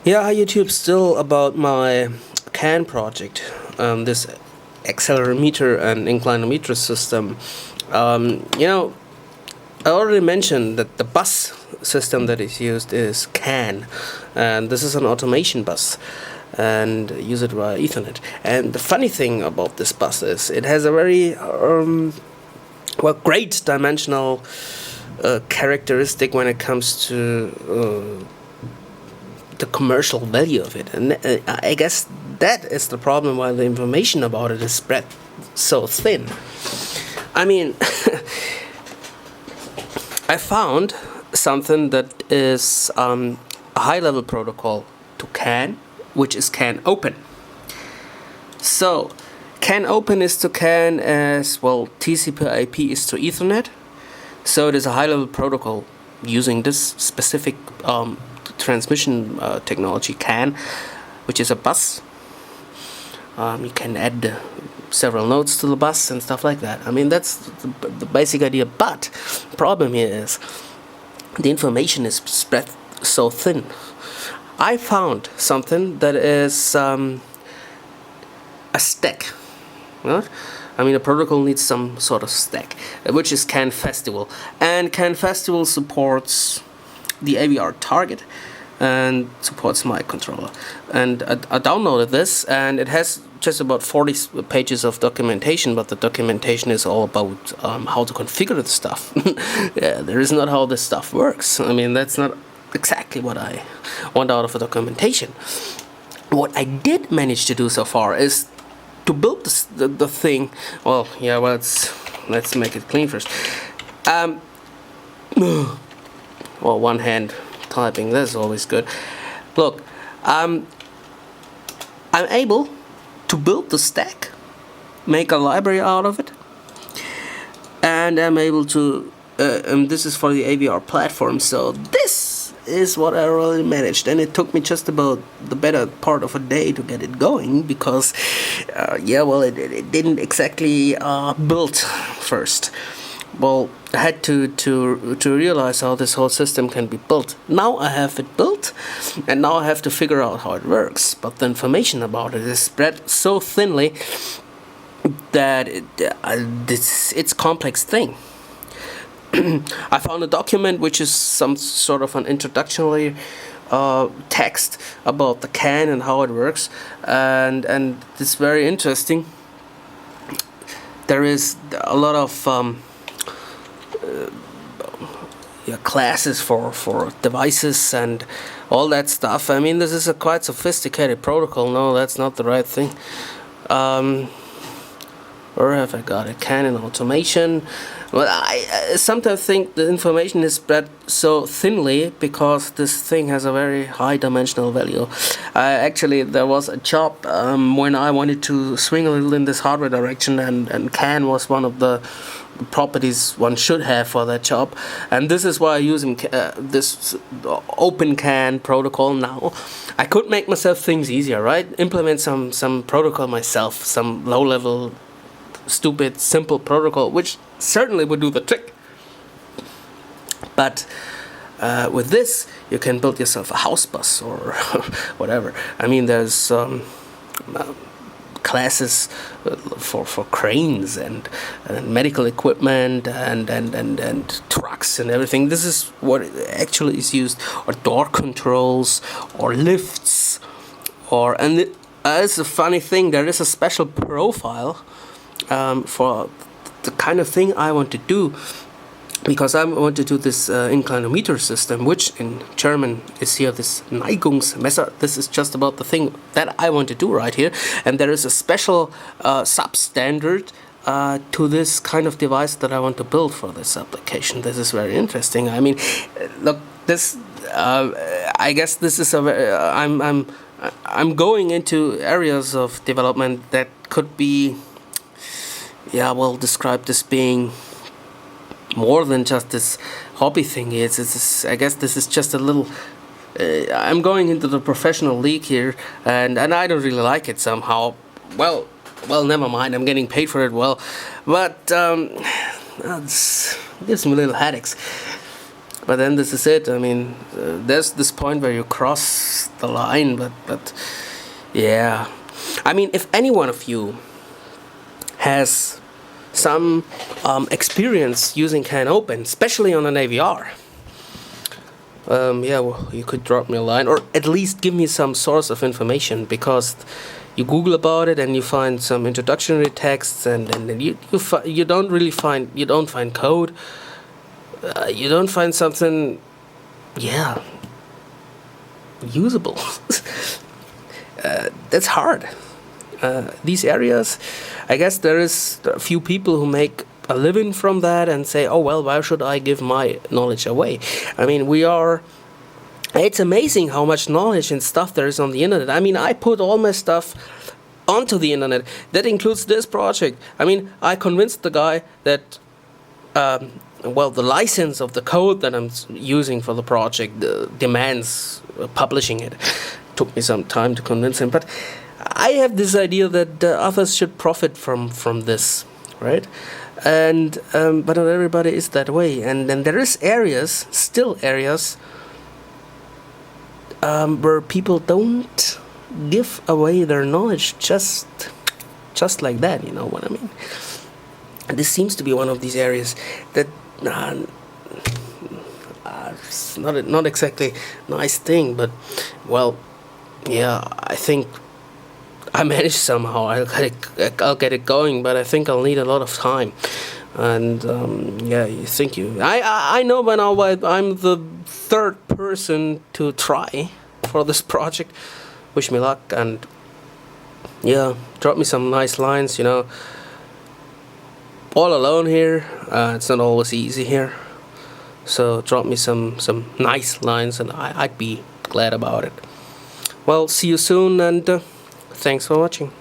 Yeah, hi YouTube. Still about my CAN project, this accelerometer and inclinometer system. I already mentioned that the bus system that is used is CAN, and this is an automation bus, and use it via Ethernet. And the funny thing about this bus is it has a very great dimensional characteristic when it comes to the commercial value of it, and I guess that is the problem why the information about it is spread so thin. I mean, I found something that is a high-level protocol to CAN, which is CANopen. So, CANopen is to CAN as well TCP/IP is to Ethernet. So it is a high-level protocol using this specific transmission technology CAN, which is a bus. You can add several nodes to the bus and stuff like that. I mean, that's the basic idea, but the problem here is the information is spread so thin. I found something that is a stack. Right? I mean, a protocol needs some sort of stack, which is CanFestival. And CanFestival supports the AVR target and supports my controller. And I downloaded this, and it has just about 40 pages of documentation, but the documentation is all about how to configure the stuff. Yeah, there is not how this stuff works. I mean, that's not exactly what I want out of a documentation. What I did manage to do so far is to build the thing. Well, yeah, well, let's make it clean first. Well, one hand typing, that's always good. Look, I'm able to build the stack, make a library out of it, and I'm able to, and this is for the AVR platform, so this is what I really managed, and it took me just about the better part of a day to get it going, because, it didn't exactly build first. Well, I had to realize how this whole system can be built. Now I have it built, and now I have to figure out how it works. But the information about it is spread so thinly that it's a complex thing. I found a document which is some sort of an introductory text about the CAN and how it works, and it's very interesting. There is a lot of classes for devices and all that stuff. I mean, this is a quite sophisticated protocol. No, that's not the right thing. Where have I got it? Canon automation. Well, I sometimes think the information is spread so thinly because this thing has a very high dimensional value. Actually, there was a job when I wanted to swing a little in this hardware direction, and CAN was one of the properties one should have for that job, and this is why I use this open CAN protocol now. I could make myself things easier, right? Implement some protocol myself, some low-level, stupid, simple protocol, which certainly would do the trick. But with this, you can build yourself a house bus or whatever. I mean, there's classes for cranes and medical equipment and trucks and everything. This is what actually is used, or door controls or lifts, it's a funny thing. There is a special profile for the kind of thing I want to do, because I want to do this inclinometer system, which in German is here this Neigungsmesser. This is just about the thing that I want to do right here, and there is a special substandard to this kind of device that I want to build for this application. This is very interesting. I mean, look, this I guess this is I'm going into areas of development that could be described as being more than just this hobby thing. I guess this is just a little. I'm going into the professional league here, and I don't really like it somehow. Well, never mind. I'm getting paid for it. Well, but it gives me little headaches. But then this is it. I mean, there's this point where you cross the line, but yeah. I mean, if any one of you has some experience using CANopen, especially on an AVR, yeah, well, you could drop me a line, or at least give me some source of information, because you Google about it and you find some introductory texts, and then you don't really find code, you don't find something, yeah, usable. That's hard. These areas, I guess there are a few people who make a living from that and say, oh well, why should I give my knowledge away? I mean, it's amazing how much knowledge and stuff there is on the internet. I mean, I put all my stuff onto the internet. That includes this project. I mean, I convinced the guy that, well, the license of the code that I'm using for the project demands publishing it. Took me some time to convince him, but I have this idea that others should profit from this, right? And but not everybody is that way. And then there is still areas where people don't give away their knowledge just like that. You know what I mean? And this seems to be one of these areas that it's not exactly a nice thing, but well, yeah, I think I managed somehow. I'll get it going, but I think I'll need a lot of time. And yeah, thank you. I know by now why I'm the third person to try for this project. Wish me luck, and yeah, drop me some nice lines. You know, all alone here. It's not always easy here, so drop me some nice lines, and I'd be glad about it. Well, see you soon, and thanks for watching.